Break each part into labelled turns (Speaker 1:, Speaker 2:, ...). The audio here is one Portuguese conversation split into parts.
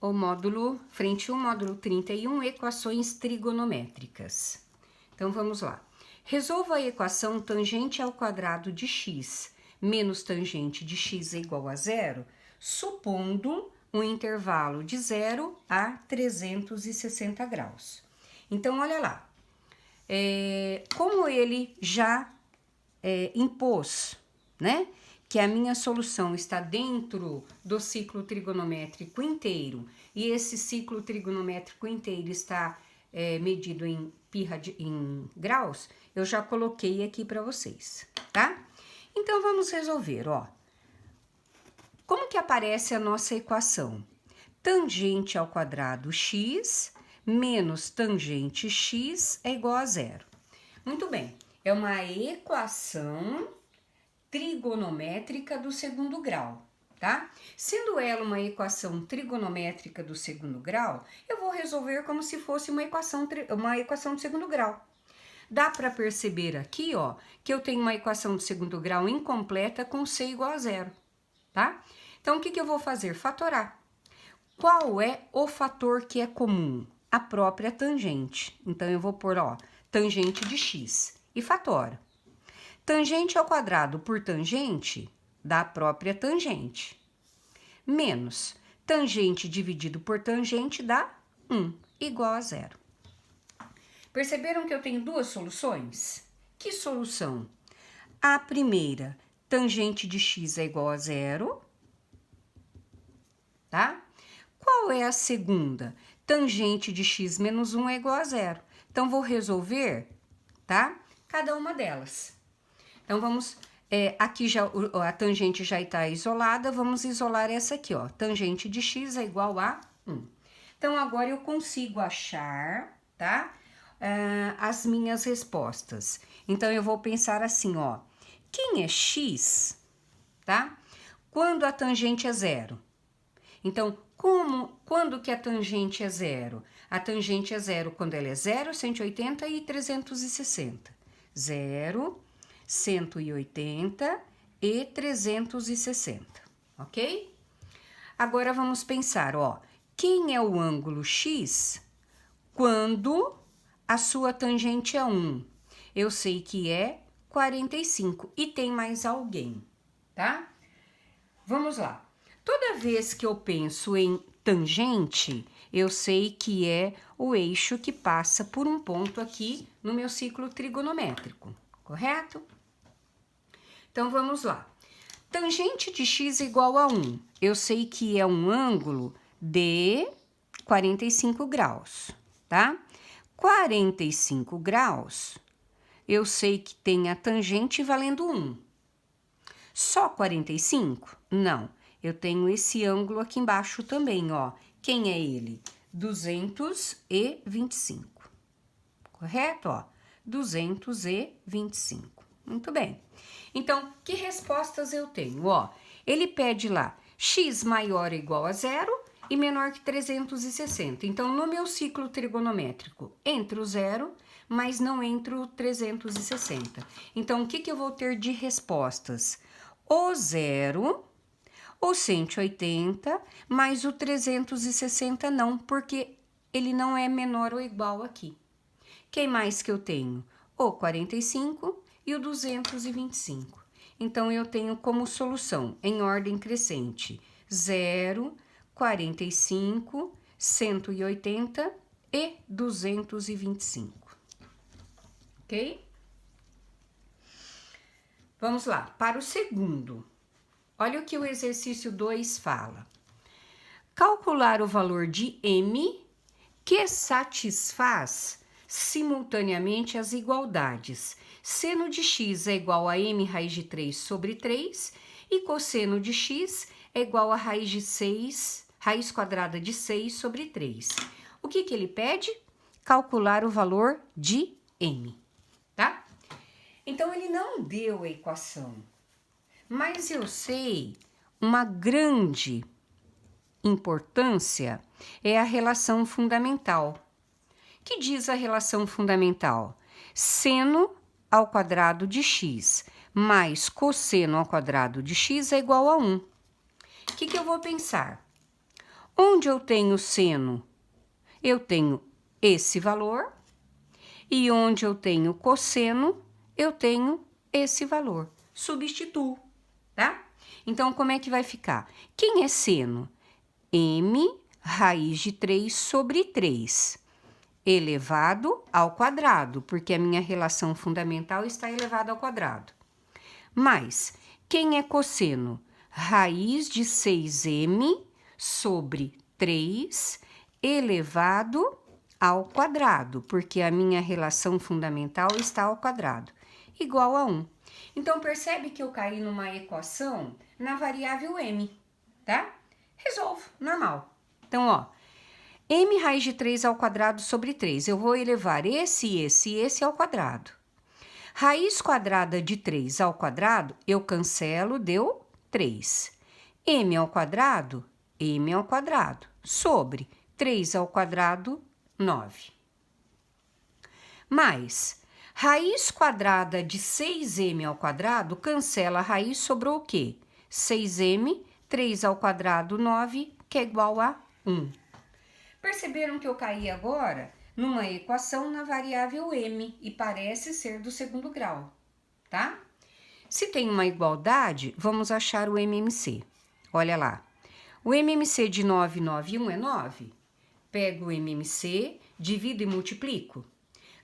Speaker 1: o módulo, frente 1, módulo 31, equações trigonométricas. Então, vamos lá. Resolva a equação tangente ao quadrado de x menos tangente de x é igual a zero, supondo um intervalo de 0 a 360 graus. Então, olha lá. Como ele já impôs, né? Que a minha solução está dentro do ciclo trigonométrico inteiro e esse ciclo trigonométrico inteiro está medido em em graus, eu já coloquei aqui para vocês, tá? Então, vamos resolver, ó. Como que aparece a nossa equação? Tangente ao quadrado x menos tangente x é igual a zero. Muito bem, é uma equação trigonométrica do segundo grau, tá? Sendo ela uma equação trigonométrica do segundo grau, eu vou resolver como se fosse uma equação de segundo grau. Dá para perceber aqui, ó, que eu tenho uma equação de segundo grau incompleta com c igual a zero, tá? Então, o que eu vou fazer? Fatorar. Qual é o fator que é comum? A própria tangente. Então, eu vou pôr, ó, tangente de x e fatoro. Tangente ao quadrado por tangente dá a própria tangente. Menos tangente dividido por tangente dá 1, igual a zero. Perceberam que eu tenho duas soluções? Que solução? A primeira, tangente de x é igual a zero, tá? Qual é a segunda? Tangente de x menos 1 é igual a zero. Então, vou resolver, tá? Cada uma delas. Então, vamos... aqui já a tangente já está isolada, vamos isolar essa aqui, ó. Tangente de x é igual a 1. Então, agora eu consigo achar, tá? As minhas respostas. Então, eu vou pensar assim, ó. Quem é x, tá? Quando a tangente é zero. Então, quando que a tangente é zero? A tangente é zero quando ela é 0, 180 e 360. 0, 180 e 360, ok? Agora, vamos pensar, ó. Quem é o ângulo x quando a sua tangente é 1? Eu sei que é 45 e tem mais alguém, tá? Vamos lá. Toda vez que eu penso em tangente, eu sei que é o eixo que passa por um ponto aqui no meu ciclo trigonométrico, correto? Então, vamos lá. Tangente de x igual a 1. Eu sei que é um ângulo de 45 graus, tá? 45 graus, eu sei que tem a tangente valendo 1. Só 45? Não. Eu tenho esse ângulo aqui embaixo também, ó. Quem é ele? 225. Correto, ó? 225. Muito bem. Então, que respostas eu tenho? Ó, ele pede lá x maior ou igual a zero e menor que 360. Então, no meu ciclo trigonométrico, entre o zero, mas não entre o 360. Então, o que eu vou ter de respostas? O zero, o 180, mais o 360 não, porque ele não é menor ou igual aqui. Quem mais que eu tenho? O 45 e o 225. Então, eu tenho como solução, em ordem crescente, 0, 45, 180 e 225. Ok? Vamos lá, para o segundo. Olha o que o exercício 2 fala. Calcular o valor de m que satisfaz simultaneamente as igualdades. Seno de x é igual a m raiz de 3 sobre 3 e cosseno de x é igual a raiz quadrada de 6 sobre 3. O que ele pede? Calcular o valor de m, tá? Então, ele não deu a equação, mas eu sei uma grande importância é a relação fundamental. Que diz a relação fundamental? Seno ao quadrado de x mais cosseno ao quadrado de x é igual a 1. O que eu vou pensar? Onde eu tenho seno, eu tenho esse valor. E onde eu tenho cosseno, eu tenho esse valor. Substituo, tá? Então, como é que vai ficar? Quem é seno? M raiz de 3 sobre 3, elevado ao quadrado, porque a minha relação fundamental está elevada ao quadrado. Mais, quem é cosseno? Raiz de 6m sobre 3, elevado ao quadrado, porque a minha relação fundamental está ao quadrado, igual a 1. Então, percebe que eu caí numa equação na variável m, tá? Resolvo, normal. Então, ó, m raiz de 3 ao quadrado sobre 3. Eu vou elevar esse ao quadrado. Raiz quadrada de 3 ao quadrado, eu cancelo, deu 3. M ao quadrado, sobre 3 ao quadrado, 9. Mais, raiz quadrada de 6m ao quadrado, cancela a raiz, sobrou o quê? 6m, 3 ao quadrado, 9, que é igual a 1. Perceberam que eu caí agora numa equação na variável m e parece ser do segundo grau, tá? Se tem uma igualdade, vamos achar o MMC. Olha lá. O MMC de 9, 9 e 1 é 9. Pego o MMC, divido e multiplico.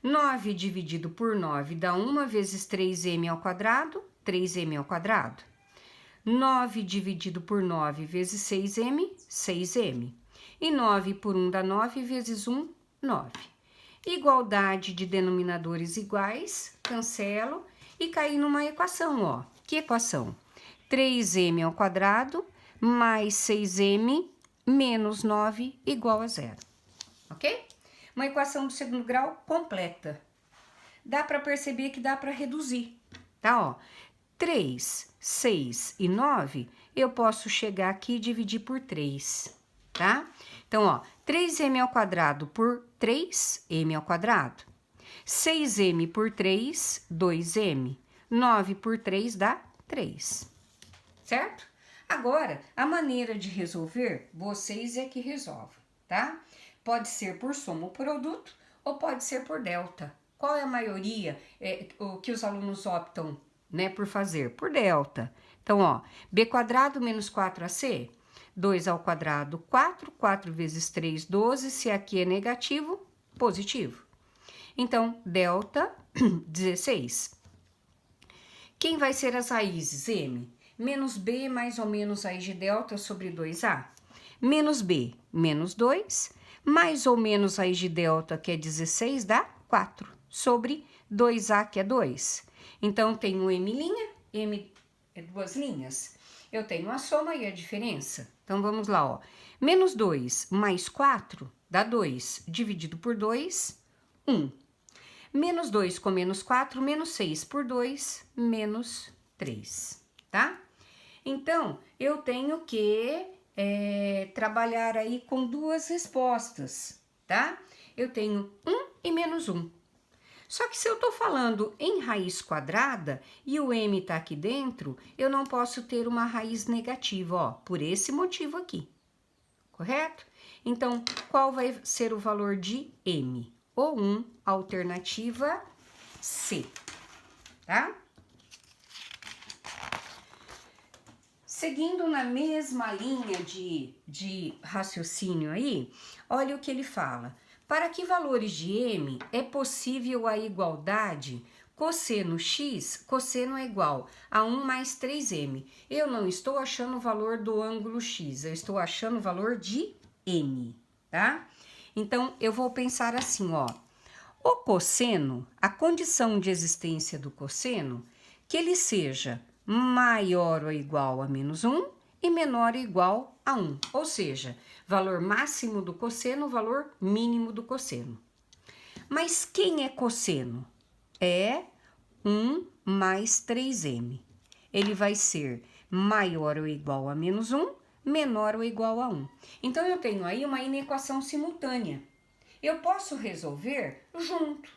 Speaker 1: 9 dividido por 9 dá 1 vezes 3m ao quadrado, 3m ao quadrado. 9 dividido por 9 vezes 6m, 6m. E 9 por 1 dá 9 vezes 1, 9. Igualdade de denominadores iguais, cancelo e caí numa equação, ó. Que equação? 3m ao quadrado mais 6m menos 9 igual a 0. Ok? Uma equação do segundo grau completa. Dá para perceber que dá para reduzir, tá? Ó, 3, 6 e 9, eu posso chegar aqui e dividir por 3, tá? Então, ó, 3m ao quadrado por 3m ao quadrado. 6m por 3, 2m. 9 por 3 dá 3, certo? Agora, a maneira de resolver, vocês é que resolvem, tá? Pode ser por soma ou produto, ou pode ser por delta. Qual é a maioria o que os alunos optam, né, por fazer? Por delta. Então, ó, b quadrado menos 4ac, 2 ao quadrado, 4, 4 vezes 3, 12, se aqui é negativo, positivo. Então, delta, 16. Quem vai ser as raízes? M. Menos b mais ou menos raiz de delta sobre 2a. Menos b, menos 2, mais ou menos raiz de delta, que é 16, dá 4, sobre 2a, que é 2. Então, tenho m', m é duas linhas. Eu tenho a soma e a diferença. Então, vamos lá, ó. Menos 2 mais 4 dá 2, dividido por 2, 1. Menos 2 com menos 4, menos 6 por 2, menos 3, tá? Então, eu tenho que trabalhar aí com duas respostas, tá? Eu tenho 1 e menos 1. Só que se eu tô falando em raiz quadrada e o m tá aqui dentro, eu não posso ter uma raiz negativa, ó, por esse motivo aqui, correto? Então, qual vai ser o valor de m? O 1, alternativa C, tá? Seguindo na mesma linha de raciocínio aí, olha o que ele fala. Para que valores de m é possível a igualdade cosseno x, cosseno é igual a 1 mais 3m. Eu não estou achando o valor do ângulo x, eu estou achando o valor de m, tá? Então, eu vou pensar assim, ó. O cosseno, a condição de existência do cosseno, que ele seja maior ou igual a menos 1 e menor ou igual a 1. Ou seja, valor máximo do cosseno, valor mínimo do cosseno. Mas quem é cosseno? É 1 mais 3m. Ele vai ser maior ou igual a menos 1, menor ou igual a 1. Então, eu tenho aí uma inequação simultânea. Eu posso resolver junto,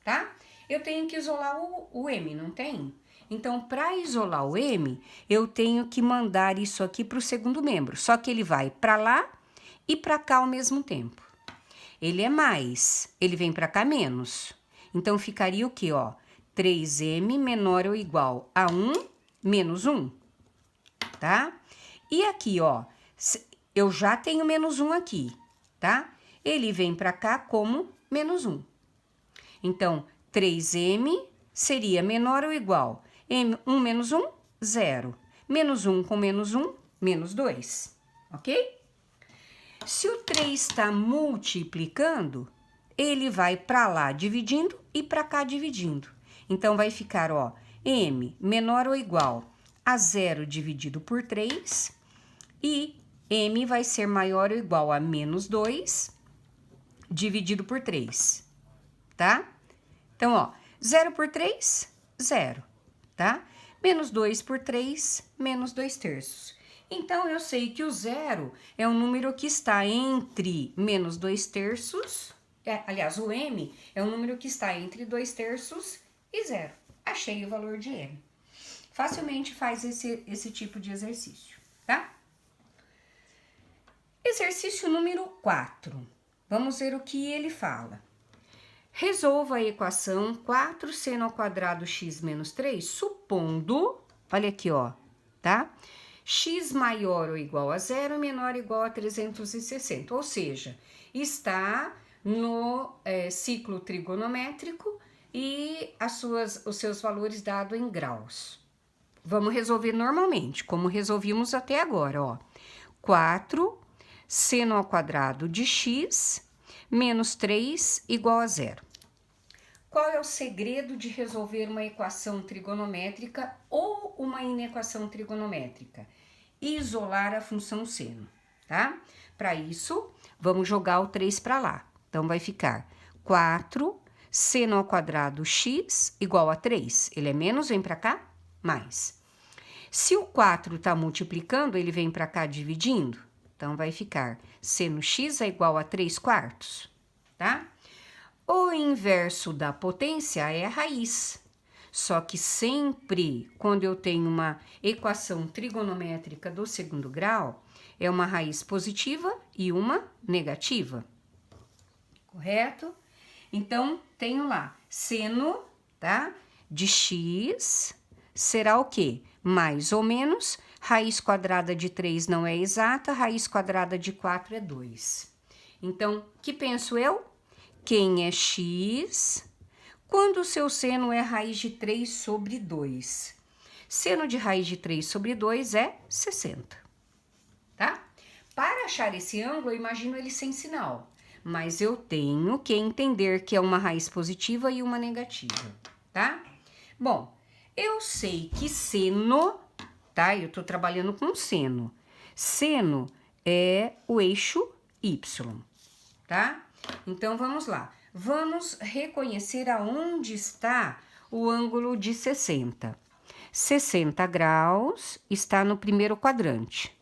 Speaker 1: tá? Eu tenho que isolar o m, não tem? Então, para isolar o m, eu tenho que mandar isso aqui para o segundo membro. Só que ele vai para lá e para cá ao mesmo tempo. Ele é mais, ele vem para cá menos. Então, ficaria o quê, ó? 3m menor ou igual a 1 menos 1, tá? E aqui, ó, eu já tenho menos 1 aqui, tá? Ele vem para cá como menos 1. Então, 3m seria menor ou igual a 1 menos 1, 0. Menos 1 com menos 1, menos 2, ok? Se o 3 está multiplicando, ele vai para lá dividindo e para cá dividindo. Então, vai ficar, ó, m menor ou igual a 0 dividido por 3 e m vai ser maior ou igual a menos 2 dividido por 3, tá? Então, ó, 0 por 3, 0, tá? Menos 2 por 3, menos 2/3. Então, eu sei que o 0 é um número que está entre menos 2/3, aliás, o m é um número que está entre 2/3 e 0. Achei o valor de m. Facilmente faz esse tipo de exercício, tá? Exercício número 4. Vamos ver o que ele fala. Resolva a equação 4seno² x menos 3, supondo, olha aqui, ó, tá? X maior ou igual a 0 e menor ou igual a 360, ou seja, está no ciclo trigonométrico e os seus valores dados em graus. Vamos resolver normalmente, como resolvimos até agora, ó. 4seno² de x menos 3 igual a 0. Qual é o segredo de resolver uma equação trigonométrica ou uma inequação trigonométrica? Isolar a função seno, tá? Para isso, vamos jogar o 3 para lá. Então, vai ficar 4seno² x igual a 3. Ele é menos, vem para cá, mais. Se o 4 está multiplicando, ele vem para cá dividindo. Então, vai ficar seno x é igual a 3/4, tá? O inverso da potência é a raiz. Só que sempre, quando eu tenho uma equação trigonométrica do segundo grau, é uma raiz positiva e uma negativa. Correto? Então, tenho lá, seno, tá? De x será o quê? Mais ou menos, raiz quadrada de 3 não é exata, raiz quadrada de 4 é 2. Então, que penso eu? Quem é x quando o seu seno é raiz de 3 sobre 2? Seno de raiz de 3 sobre 2 é 60, tá? Para achar esse ângulo, eu imagino ele sem sinal, mas eu tenho que entender que é uma raiz positiva e uma negativa, tá? Bom, eu sei que seno, tá? Eu tô trabalhando com seno. Seno é o eixo y, tá? Então, vamos lá. Vamos reconhecer aonde está o ângulo de 60. 60 graus está no primeiro quadrante.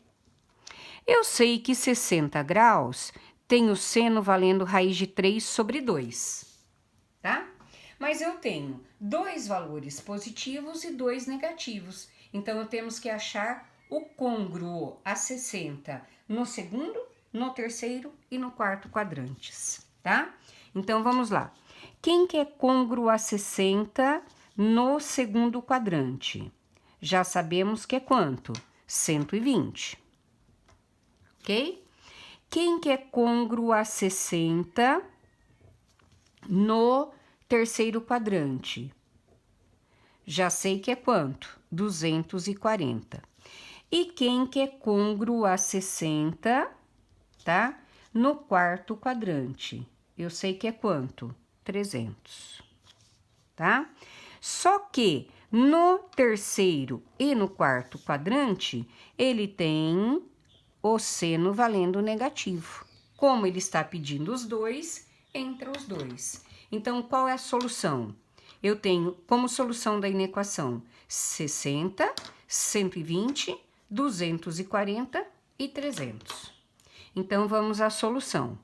Speaker 1: Eu sei que 60 graus tem o seno valendo raiz de 3 sobre 2, tá? Mas eu tenho 2 valores positivos e 2 negativos. Então, temos que achar o côngruo a 60 no segundo, no terceiro e no quarto quadrantes, tá? Então, vamos lá. Quem que é côngruo a 60 no segundo quadrante? Já sabemos que é quanto? 120, ok? Quem que é côngruo a 60 no terceiro quadrante? Já sei que é quanto? 240. E quem que é côngruo a 60, tá? No quarto quadrante. Eu sei que é quanto? 300, tá? Só que no terceiro e no quarto quadrante, ele tem o seno valendo negativo. Como ele está pedindo os dois, entra os dois. Então, qual é a solução? Eu tenho como solução da inequação 60, 120, 240 e 300. Então, vamos à solução.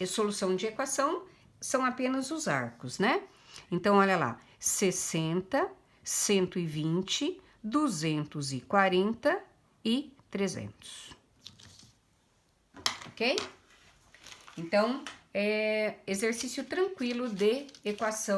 Speaker 1: Solução de equação são apenas os arcos, né? Então, olha lá, 60, 120, 240 e 300. ok? Então, é exercício tranquilo de equação